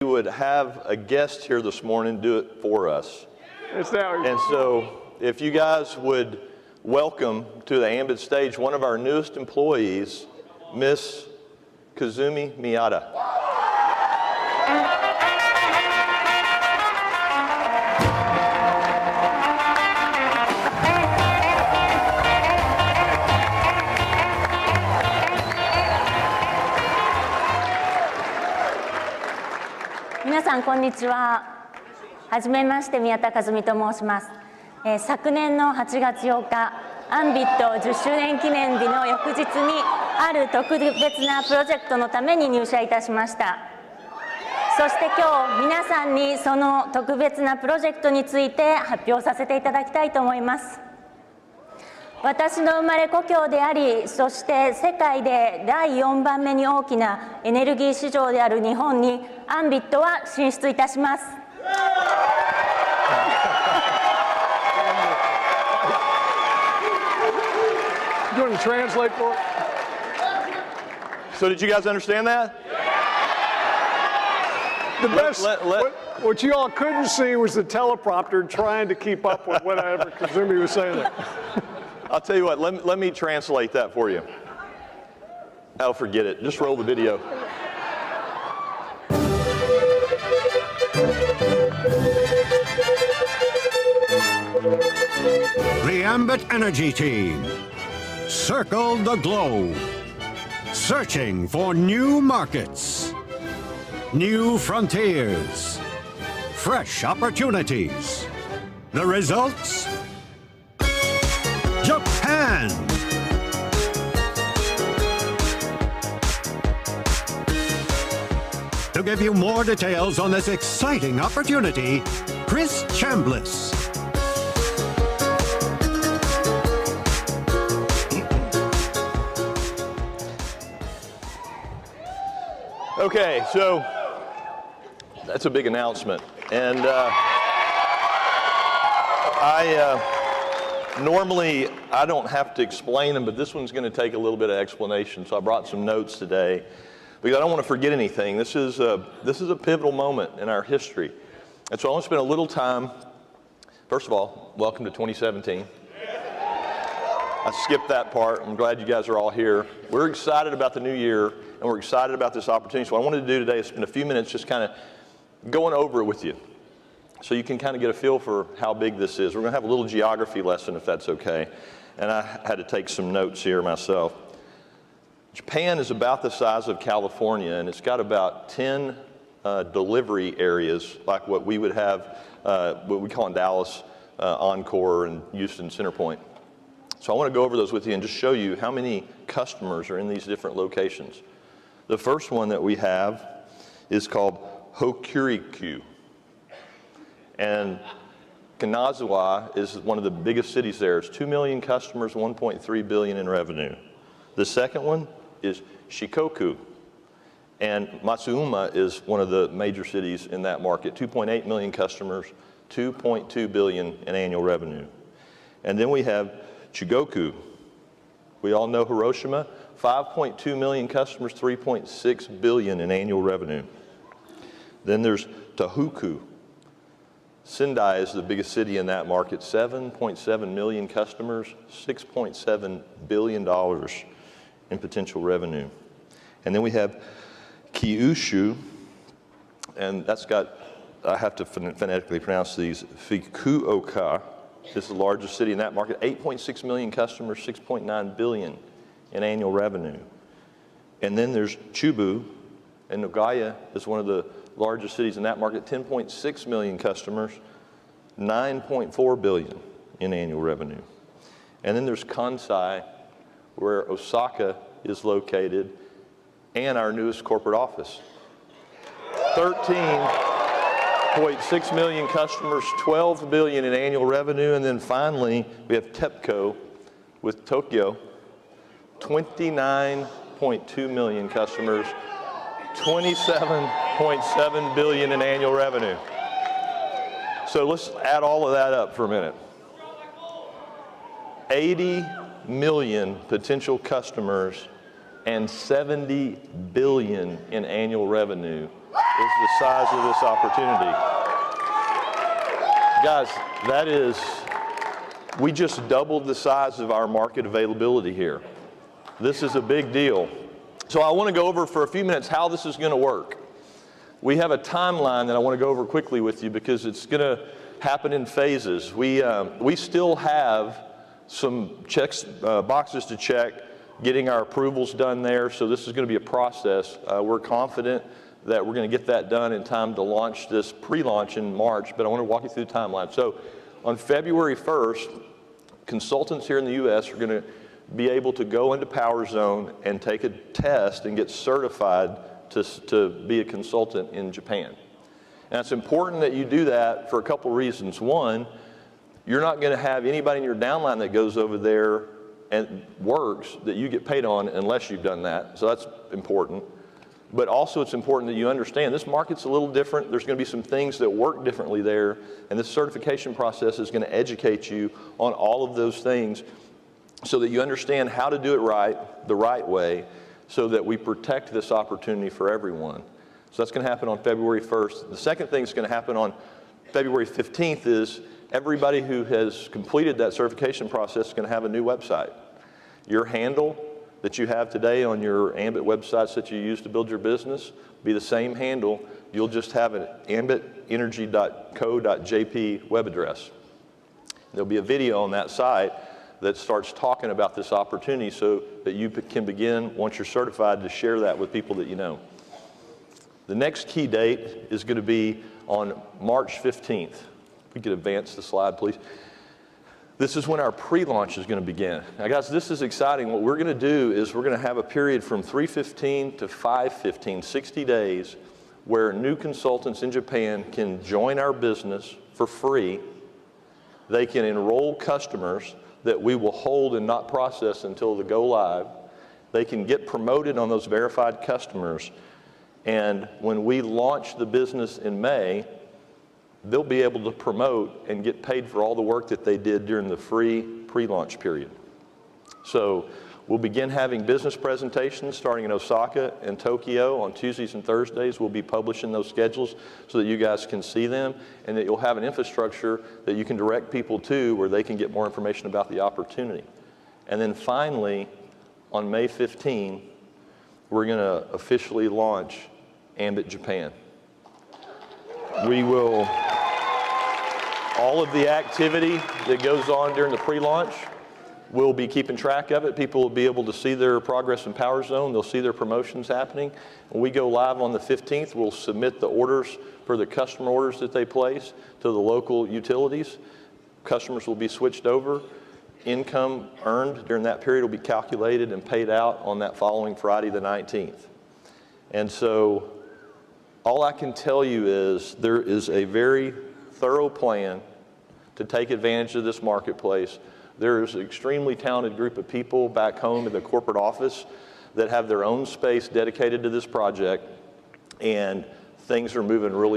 We would have a guest here this morning do it for us. And so if you guys would welcome to the Ambit stage one of our newest employees, Miss Kazumi Miyata.皆さんこんにちは。はじめまして、宮田和美と申します。昨年の8月8日、アンビット10周年記念日の翌日にある特別なプロジェクトのために入社いたしました。そして今日皆さんにその特別なプロジェクトについて発表させていただきたいと思います。私の生まれ故郷であり、そして世界で第4番目に大きなエネルギー市場である日本にアンビットは進出いたします。You want to translate for it? So did you guys understand that? The best, what you all couldn't see was the teleprompter trying to keep up with whatever Kazumi was saying there. I'll tell you what, let me translate that for you. Oh, forget it. Just roll the video. The Ambit Energy Team. Circle the globe. Searching for new markets. New frontiers. Fresh opportunities. The results? Japan! To give you more details on this exciting opportunity, Chris Chambliss. Okay, so that's a big announcement. And normally, I don't have to explain them, but this one's going to take a little bit of explanation. So I brought some notes today because I don't want to forget anything. This is a pivotal moment in our history. And so I want to spend a little time. First of all, welcome to 2017. I skipped that part. I'm glad you guys are all here. We're excited about the new year, and we're excited about this opportunity. So what I wanted to do today is spend a few minutes just kind of going over it with you, so you can kind of get a feel for how big this is. We're going to have a little geography lesson, if that's okay. And I had to take some notes here myself. Japan is about the size of California, and it's got about 10 delivery areas, like what we would have, what we call in Dallas, Encore and Houston Centerpoint. So I want to go over those with you and just show you how many customers are in these different locations. The first one that we have is called Hokuriku. And Kanazawa is one of the biggest cities there. It's 2 million customers, 1.3 billion in revenue. The second one is Shikoku. And Matsuuma is one of the major cities in that market. 2.8 million customers, 2.2 billion in annual revenue. And then we have Chugoku. We all know Hiroshima, 5.2 million customers, 3.6 billion in annual revenue. Then there's Tohoku. Sendai is the biggest city in that market, 7.7 million customers, $6.7 billion in potential revenue. And then we have Kyushu, and that's got, I have to phonetically pronounce these, Fukuoka. This is the largest city in that market, 8.6 million customers, 6.9 billion in annual revenue. And then there's Chubu, and Nagaya is one of the largest cities in that market, 10.6 million customers, 9.4 billion in annual revenue. And then there's Kansai, where Osaka is located, and our newest corporate office. 13.6 million customers, 12 billion in annual revenue. And then finally, we have TEPCO with Tokyo, 29.2 million customers, 27.7 billion in annual revenue. So let's add all of that up for a minute. 80 million potential customers and 70 billion in annual revenue is the size of this opportunity. Guys, we just doubled the size of our market availability here. This is a big deal. So I want to go over for a few minutes how this is going to work. We have a timeline that I want to go over quickly with you because it's going to happen in phases. We still have some boxes to check, getting our approvals done there, so this is going to be a process. We're confident that we're going to get that done in time to launch this pre-launch in March, but I want to walk you through the timeline. So on February 1st, consultants here in the U.S. are going to be able to go into Power Zone and take a test and get certified to be a consultant in Japan. And it's important that you do that for a couple reasons. One, you're not going to have anybody in your downline that goes over there and works that you get paid on unless you've done that. So that's important. But also it's important that you understand this market's a little different. There's going to be some things that work differently there. And this certification process is going to educate you on all of those things so that you understand how to do it right, the right way, so that we protect this opportunity for everyone. So that's going to happen on February 1st. The second thing that's going to happen on February 15th is everybody who has completed that certification process is going to have a new website. Your handle that you have today on your Ambit websites that you use to build your business will be the same handle. You'll just have an ambitenergy.co.jp web address. There'll be a video on that site that starts talking about this opportunity so that you can begin, once you're certified, to share that with people that you know. The next key date is going to be on March 15th. If we could advance the slide, please. This is when our pre-launch is going to begin. Now, guys, this is exciting. What we're going to do is we're going to have a period from 3/15 to 5/15, 60 days, where new consultants in Japan can join our business for free. They can enroll customers that we will hold and not process until the go live. They can get promoted on those verified customers. And when we launch the business in May, they'll be able to promote and get paid for all the work that they did during the free pre-launch period. So we'll begin having business presentations starting in Osaka and Tokyo on Tuesdays and Thursdays. We'll be publishing those schedules so that you guys can see them and that you'll have an infrastructure that you can direct people to where they can get more information about the opportunity. And then finally, on May 15, we're going to officially launch Ambit Japan. We will, all of the activity that goes on during the pre-launch, we'll be keeping track of it. People will be able to see their progress in Power Zone. They'll see their promotions happening. When we go live on the 15th, we'll submit the orders for the customer orders that they place to the local utilities. Customers will be switched over. Income earned during that period will be calculated and paid out on that following Friday, the 19th. And so all I can tell you is there is a very thorough plan to take advantage of this marketplace. There is an extremely talented group of people back home in the corporate office that have their own space dedicated to this project, and things are moving really